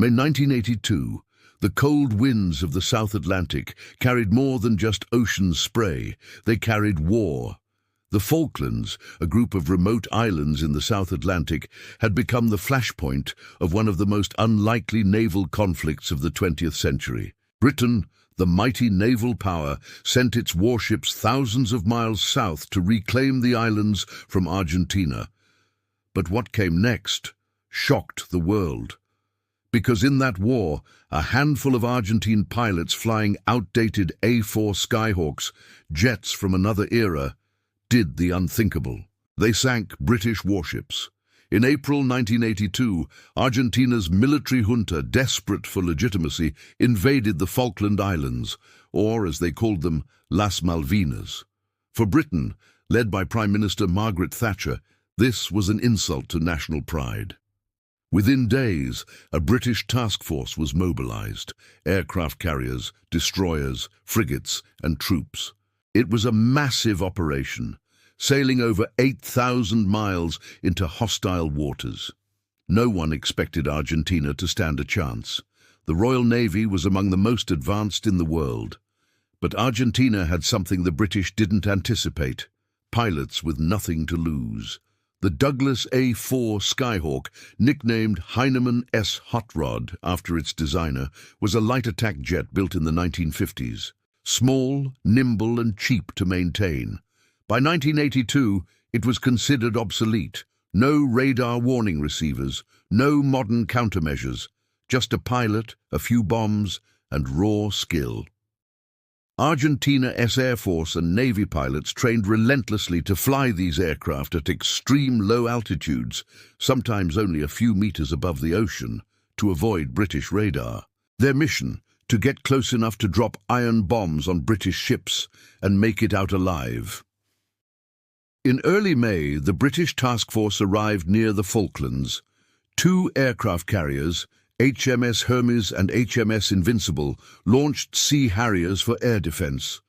May 1982, the cold winds of the South Atlantic carried more than just ocean spray. They carried war. The Falklands, a group of remote islands in the South Atlantic, had become the flashpoint of one of the most unlikely naval conflicts of the 20th century. Britain, the mighty naval power, sent its warships thousands of miles south to reclaim the islands from Argentina. But what came next shocked the world. Because in that war, a handful of Argentine pilots flying outdated A-4 Skyhawks, jets from another era, did the unthinkable. They sank British warships. In April 1982, Argentina's military junta, desperate for legitimacy, invaded the Falkland Islands, or, as they called them, Las Malvinas. For Britain, led by Prime Minister Margaret Thatcher, this was an insult to national pride. Within days, a British task force was mobilized: aircraft carriers, destroyers, frigates, and troops. It was a massive operation, sailing over 8,000 miles into hostile waters. No one expected Argentina to stand a chance. The Royal Navy was among the most advanced in the world. But Argentina had something the British didn't anticipate: pilots with nothing to lose. The Douglas A-4 Skyhawk, nicknamed Heinemann S. Hot Rod after its designer, was a light attack jet built in the 1950s. Small, nimble, and cheap to maintain. By 1982, it was considered obsolete. No radar warning receivers, no modern countermeasures, just a pilot, a few bombs, and raw skill. Argentina's Air Force and Navy pilots trained relentlessly to fly these aircraft at extreme low altitudes, sometimes only a few meters above the ocean, to avoid British radar. Their mission: to get close enough to drop iron bombs on British ships and make it out alive. In early May, the British task force arrived near the Falklands. 2 aircraft carriers, HMS Hermes and HMS Invincible, launched Sea Harriers for air defense.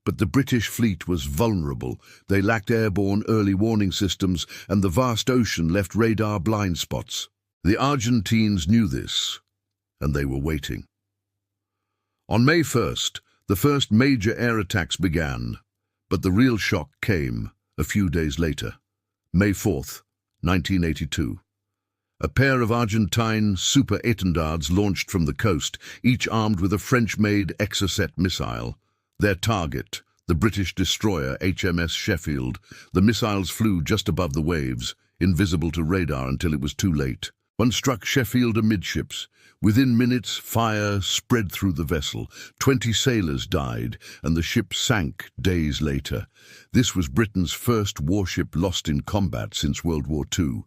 But the British fleet was vulnerable. They lacked airborne early warning systems, and the vast ocean left radar blind spots. The Argentines knew this, and they were waiting. On May 1st, the first major air attacks began, but the real shock came a few days later. May 4th, 1982. A pair of Argentine super étendards launched from the coast, each armed with a French-made Exocet missile. Their target, the British destroyer HMS Sheffield. The missiles flew just above the waves, invisible to radar until it was too late. One struck Sheffield amidships. Within minutes, fire spread through the vessel. 20 sailors died, and the ship sank days later. This was Britain's first warship lost in combat since World War II.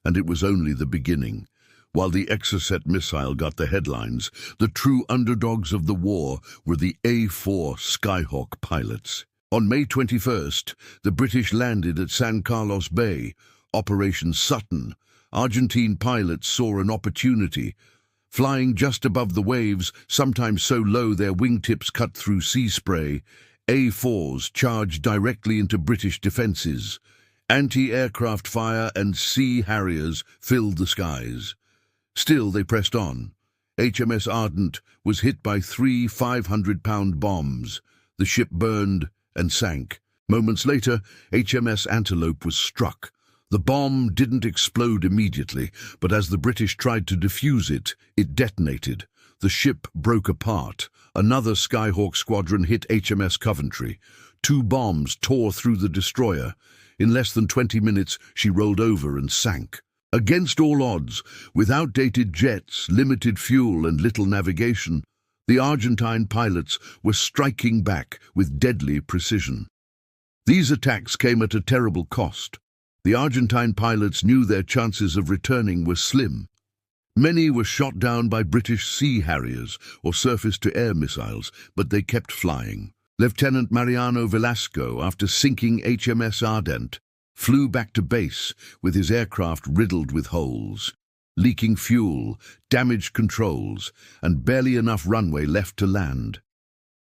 And it was only the beginning. While the Exocet missile got the headlines, the true underdogs of the war were the A-4 Skyhawk pilots. On May 21st, the British landed at San Carlos Bay, Operation Sutton. Argentine pilots saw an opportunity. Flying just above the waves, sometimes so low their wingtips cut through sea spray, A-4s charged directly into British defences. Anti-aircraft fire and Sea Harriers filled the skies. Still, they pressed on. HMS Ardent was hit by 3 500-pound bombs. The ship burned and sank. Moments later, HMS Antelope was struck. The bomb didn't explode immediately, but as the British tried to defuse it, it detonated. The ship broke apart. Another Skyhawk squadron hit HMS Coventry. 2 bombs tore through the destroyer. In less than 20 minutes, she rolled over and sank. Against all odds, with outdated jets, limited fuel, and little navigation, the Argentine pilots were striking back with deadly precision. These attacks came at a terrible cost. The Argentine pilots knew their chances of returning were slim. Many were shot down by British Sea Harriers or surface-to-air missiles, but they kept flying. Lieutenant Mariano Velasco, after sinking HMS Ardent, flew back to base with his aircraft riddled with holes, leaking fuel, damaged controls, and barely enough runway left to land.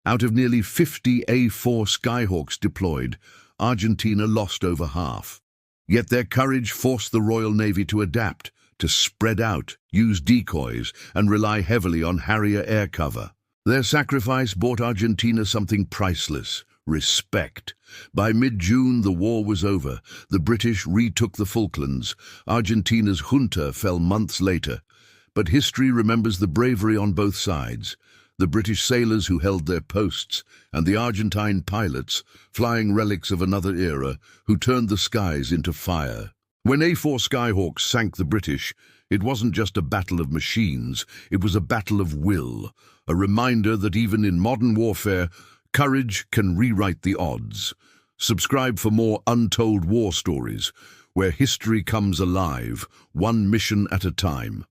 Out of nearly 50 A-4 Skyhawks deployed, Argentina lost over half. Yet their courage forced the Royal Navy to adapt. to spread out, use decoys, and rely heavily on Harrier air cover. Their sacrifice bought Argentina something priceless: respect. By mid-June, the war was over. The British retook the Falklands. Argentina's junta fell months later. But history remembers the bravery on both sides. The British sailors who held their posts, and the Argentine pilots, flying relics of another era, who turned the skies into fire. When A-4 Skyhawks sank the British, it wasn't just a battle of machines, it was a battle of will, a reminder that even in modern warfare, courage can rewrite the odds. Subscribe for more untold war stories, where history comes alive, one mission at a time.